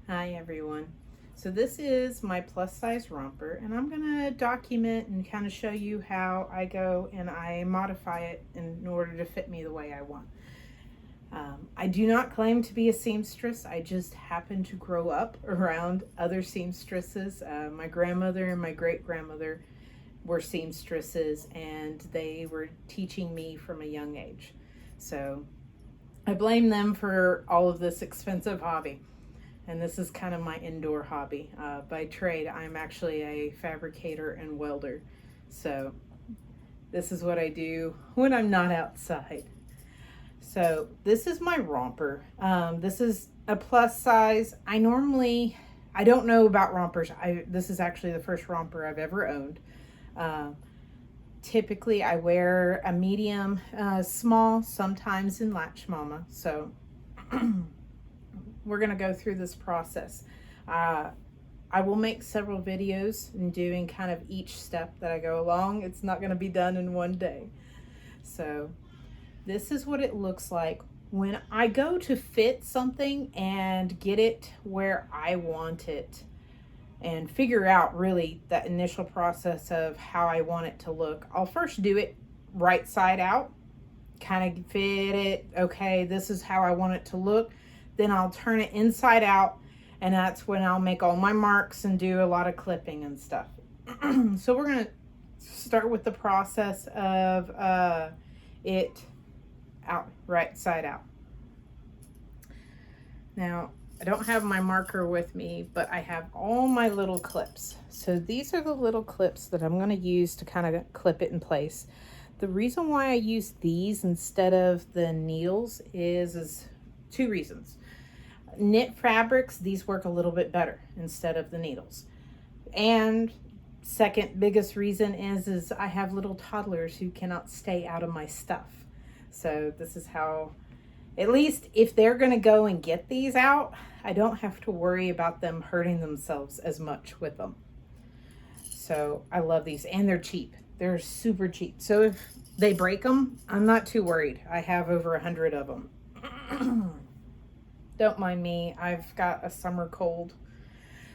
Hi everyone. So this is my plus size romper, and I'm gonna document and kind of show you how I go and I modify it in order to fit me the way I want. I do not claim to be a seamstress. I just happen to grow up around other seamstresses. My grandmother and my great grandmother were seamstresses, and they were teaching me from a young age. So I blame them for all of this expensive hobby. And this is kind of my indoor hobby. By trade, I'm actually a fabricator and welder. So this is what I do when I'm not outside. So this is my romper. This is a plus size. I don't know about rompers. This is actually the first romper I've ever owned. Uh, Typically I wear a medium, small, sometimes in latch mama. So we're going to go through this process. I will make several videos and doing kind of each step that I go along. It's not going to be done in one day. So this is what it looks like when I go to fit something and get it where I want it and figure out really that initial process of how I want it to look. I'll first do it right side out, kind of fit it. Okay, this is how I want it to look. Then I'll turn it inside out, and that's when I'll make all my marks and do a lot of clipping and stuff. So we're going to start with the process of it out, right side out. Now, I don't have my marker with me, but I have all my little clips. So these are the little clips that I'm going to use to kind of clip it in place. The reason why I use these instead of the needles is two reasons. Knit fabrics, these work a little bit better instead of the needles. And second biggest reason is I have little toddlers who cannot stay out of my stuff. So this is how, at least if they're going to go and get these out, I don't have to worry about them hurting themselves as much with them. So I love these, and they're cheap. They're super cheap. So if they break them, I'm not too worried. I have over 100 of them. Don't mind me, I've got a summer cold.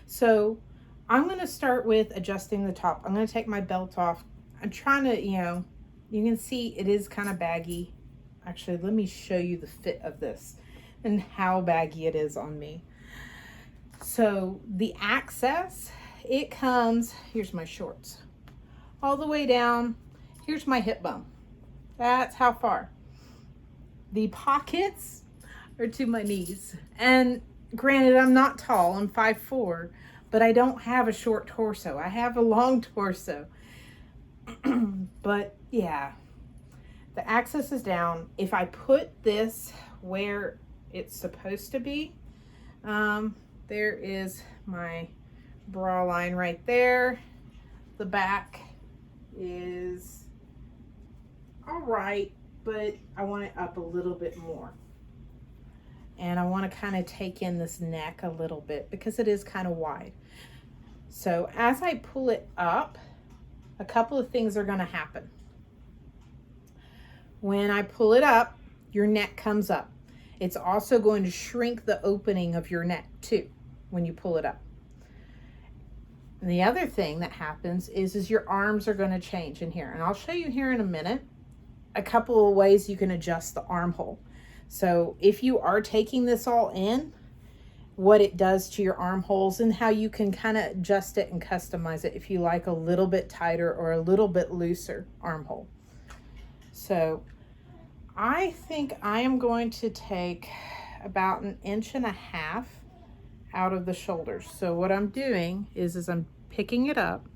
So I'm going to start with adjusting the top. I'm going to take my belt off. I'm trying to, you can see it is kind of baggy. Actually, let me show you the fit of this and how baggy it is on me. So the access, it comes, here's my shorts, all the way down. Here's my hip bone. That's how far. The pockets are to my knees. And granted, I'm not tall, I'm 5'4", but I don't have a short torso. I have a long torso. But yeah, the access is down. If I put this where it's supposed to be, there is my bra line right there. The back is all right, but I want it up a little bit more. And I want to kind of take in this neck a little bit because it is kind of wide. So as I pull it up, a couple of things are going to happen. When I pull it up, your neck comes up. It's also going to shrink the opening of your neck too when you pull it up. And the other thing that happens is your arms are going to change in here. And I'll show you here in a minute a couple of ways you can adjust the armhole. So if you are taking this all in, what it does to your armholes and how you can kind of adjust it and customize it if you like a little bit tighter or a little bit looser armhole. So I think I am going to take about 1.5 inches out of the shoulders. So what I'm doing is I'm picking it up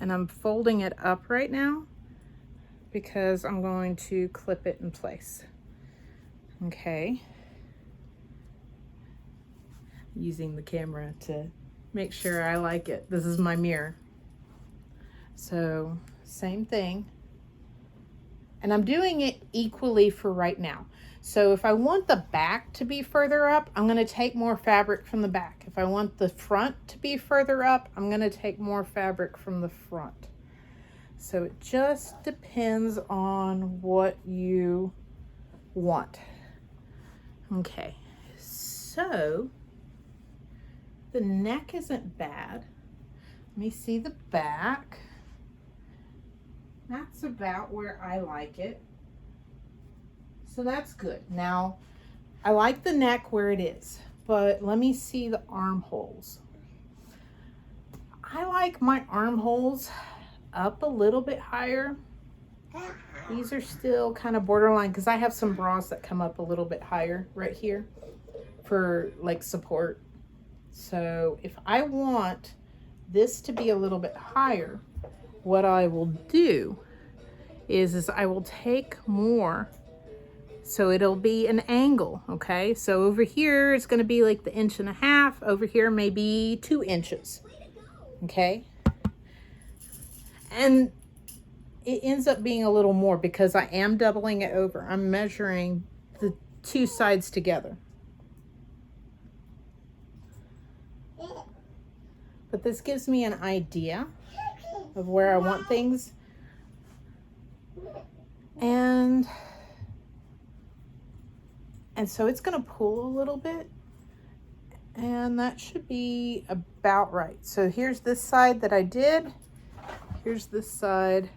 and I'm folding it up right now because I'm going to clip it in place. Okay. Using the camera to make sure I like it. This is my mirror. So same thing. And I'm doing it equally for right now. So if I want the back to be further up, I'm going to take more fabric from the back. If I want the front to be further up, I'm going to take more fabric from the front. So it just depends on what you want. Okay, so The neck isn't bad. Let me see the back. That's about where I like it. So that's good. Now, I like the neck where it is, but let me see the armholes. I like my armholes up a little bit higher. These are still kind of borderline because I have some bras that come up a little bit higher right here for like support. So if I want this to be a little bit higher, what I will do is I will take more, so it'll be an angle, okay? So over here it's going to be like the 1.5 inches. Over here maybe 2 inches, okay? And it ends up being a little more because I am doubling it over. I'm measuring the 2 sides together. But this gives me an idea of where I want things. And so it's going to pull a little bit. And that should be about right. So here's this side that I did. Here's this side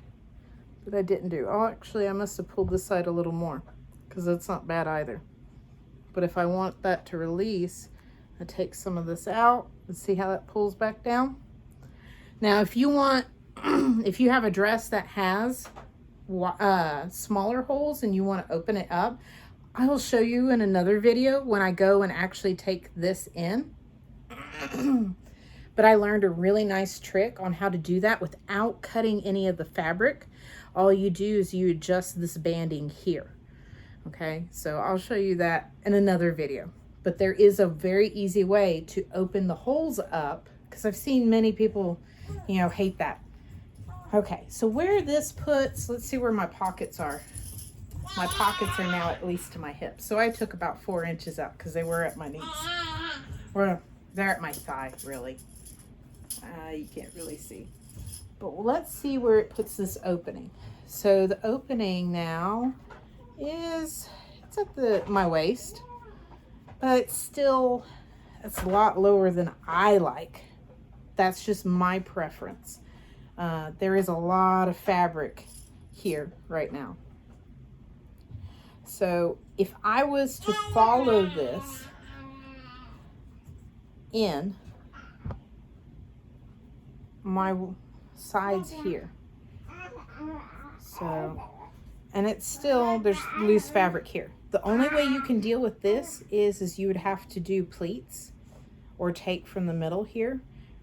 that I didn't do. Oh, actually, I must have pulled this side a little more because that's not bad either. But if I want that to release, I take some of this out and see how that pulls back down. Now, if you want, if you have a dress that has smaller holes and you want to open it up, I will show you in another video when I go and actually take this in. But I learned a really nice trick on how to do that without cutting any of the fabric. All you do is you adjust this banding here. Okay, so I'll show you that in another video. But there is a very easy way to open the holes up because I've seen many people, you know, hate that. Okay, so where this puts, let's see where my pockets are. My pockets are now at least to my hips. So I took about 4 inches out because they were at my knees. Or they're at my thigh, really. You can't really see. But let's see where it puts this opening. So the opening now is, it's at my waist. But still, it's a lot lower than I like. That's just my preference. There is a lot of fabric here right now. So if I was to follow this in my sides here, so, and it's still, there's loose fabric here. The only way you can deal with this is you would have to do pleats or take from the middle here.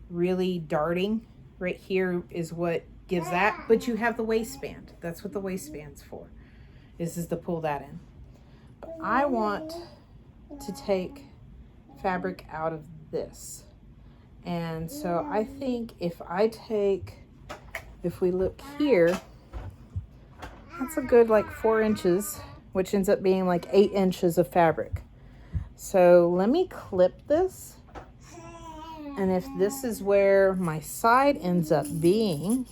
Really darting right here is what gives that, but you have the waistband. That's what the waistband's for, is to pull that in. But I want to take fabric out of this. And so I think if we look here, that's a good like 4 inches, which ends up being like 8 inches of fabric. So let me clip this. And if this is where my side ends up being,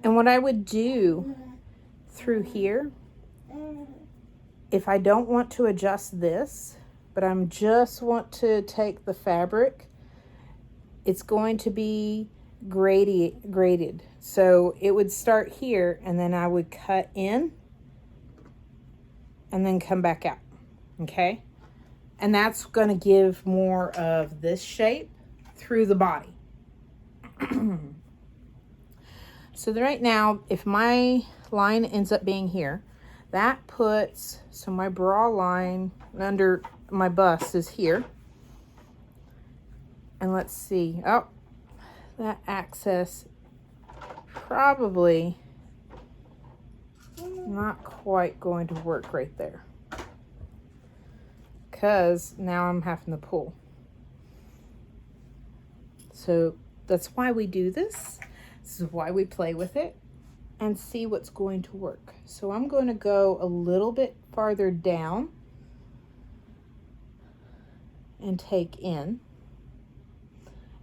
and what I would do through here, if I don't want to adjust this, but I just want to take the fabric, it's going to be graded. So it would start here and then I would cut in and then come back out, okay? And that's going to give more of this shape through the body. So right now, if my line ends up being here, that puts, so my bra line under my bust is here. And let's see, oh, that access probably not quite going to work right there, because now I'm having to pull. So that's why we do this. This is why we play with it and see what's going to work. So I'm going to go a little bit farther down and take in.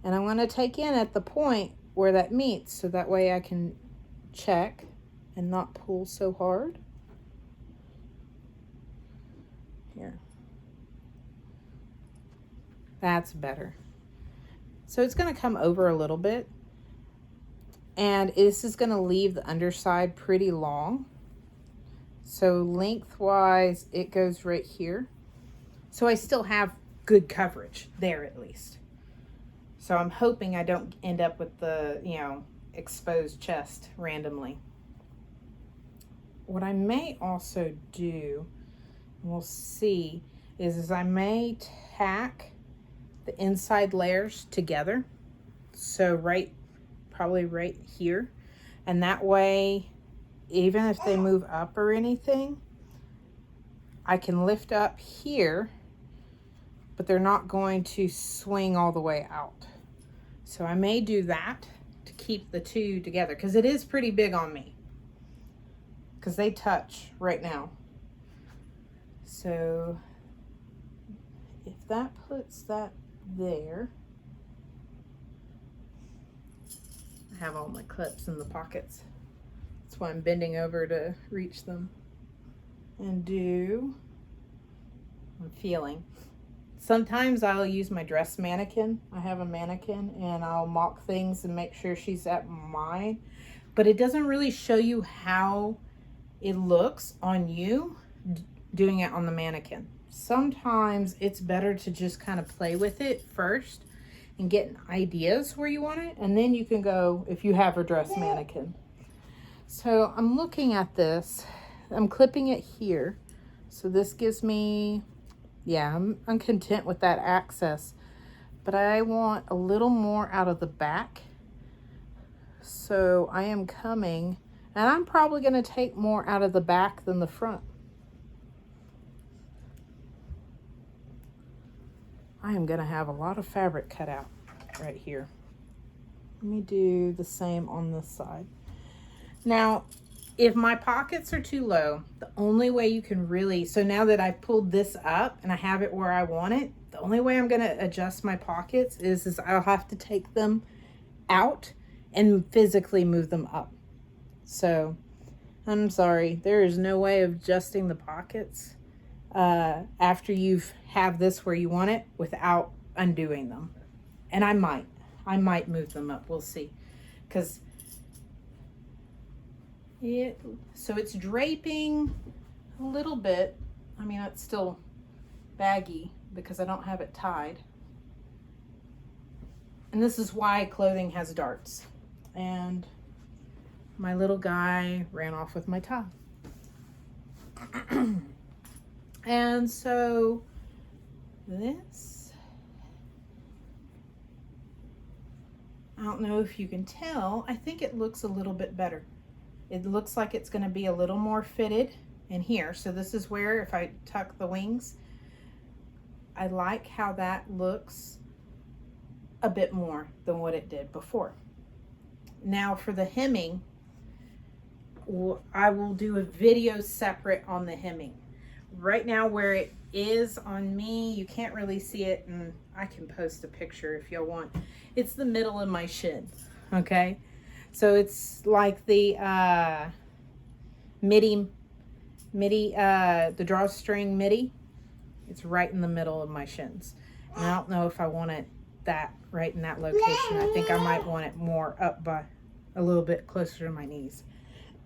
And I'm going to take in at the point where that meets, so that way I can check and not pull so hard. Here. That's better. So it's going to come over a little bit. And this is going to leave the underside pretty long. So lengthwise, it goes right here. So I still have good coverage there at least. So I'm hoping I don't end up with the, you know, exposed chest randomly. What I may also do, we'll see, is I may tack the inside layers together. So probably right here. And that way, even if they move up or anything, I can lift up here, but they're not going to swing all the way out. So I may do that to keep the two together, because it is pretty big on me, because they touch right now. So if that puts that there, I have all my clips in the pockets. That's why I'm bending over to reach them. And I'm feeling. Sometimes I'll use my dress mannequin. I have a mannequin and I'll mock things and make sure she's at mine. But it doesn't really show you how it looks on you doing it on the mannequin. Sometimes it's better to just kind of play with it first and get ideas where you want it. And then you can go if you have a dress mannequin. So I'm looking at this. I'm clipping it here. So this gives me, yeah, I'm content with that access. But I want a little more out of the back. So I am coming, and I'm probably going to take more out of the back than the front. I am going to have a lot of fabric cut out right here. Let me do the same on this side. Now, if my pockets are too low, the only way you can really, so now that I've pulled this up and I have it where I want it, the only way I'm going to adjust my pockets is I'll have to take them out and physically move them up. So I'm sorry, there is no way of adjusting the pockets after you've have this where you want it without undoing them. And I might move them up. We'll see. Because so it's draping a little bit. I mean, it's still baggy because I don't have it tied. And this is why clothing has darts. And my little guy ran off with my tie. And so this, I don't know if you can tell, I think it looks a little bit better. It looks like it's going to be a little more fitted in here. So this is where, if I tuck the wings, I like how that looks a bit more than what it did before. Now for the hemming, I will do a video separate on the hemming. Right now where it is on me, you can't really see it, and I can post a picture if y'all want. It's the middle of my shin, okay? So it's like the midi, the drawstring midi. It's right in the middle of my shins. And I don't know if I want it right in that location. I think I might want it more up by a little bit closer to my knees.